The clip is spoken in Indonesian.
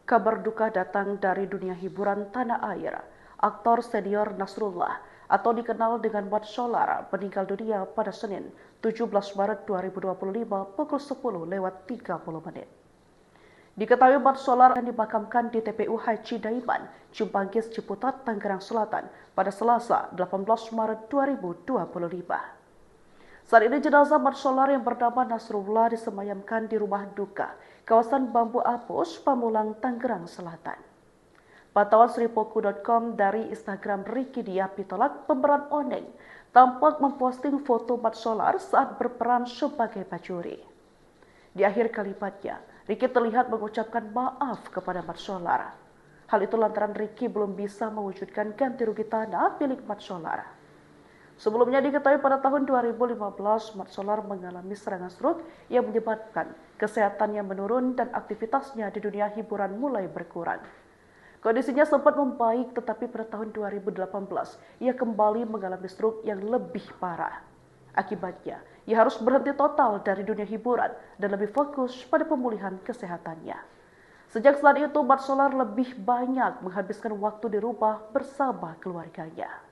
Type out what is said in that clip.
Kabar duka datang dari dunia hiburan tanah air. Aktor senior Nasrullah atau dikenal dengan Mat Solar meninggal dunia pada Senin 17 Maret 2025 pukul 10:30 menit. Diketahui Mat Solar akan dimakamkan di TPU Haji Daiman, Cimanggis, Ciputat, Tangerang Selatan pada Selasa 18 Maret 2025. Saat ini jenazah Mat Solar yang bernama Nasrullah disemayamkan di rumah duka kawasan Bambu Apus, Pamulang, Tangerang Selatan. Pantauan Sripoku.com dari Instagram Ricky Diah Pitolak pemeran Oneng tampak memposting foto Mat Solar saat berperan sebagai Pacuri. Di akhir kalimatnya, Ricky terlihat mengucapkan maaf kepada Mat Solar. Hal itu lantaran Ricky belum bisa mewujudkan ganti rugi tanah milik Mat Solar. Sebelumnya diketahui pada tahun 2015, Mat Solar mengalami serangan stroke yang menyebabkan kesehatannya menurun dan aktivitasnya di dunia hiburan mulai berkurang. Kondisinya sempat membaik, tetapi pada tahun 2018, ia kembali mengalami stroke yang lebih parah. Akibatnya, ia harus berhenti total dari dunia hiburan dan lebih fokus pada pemulihan kesehatannya. Sejak saat itu, Mat Solar lebih banyak menghabiskan waktu di rumah bersama keluarganya.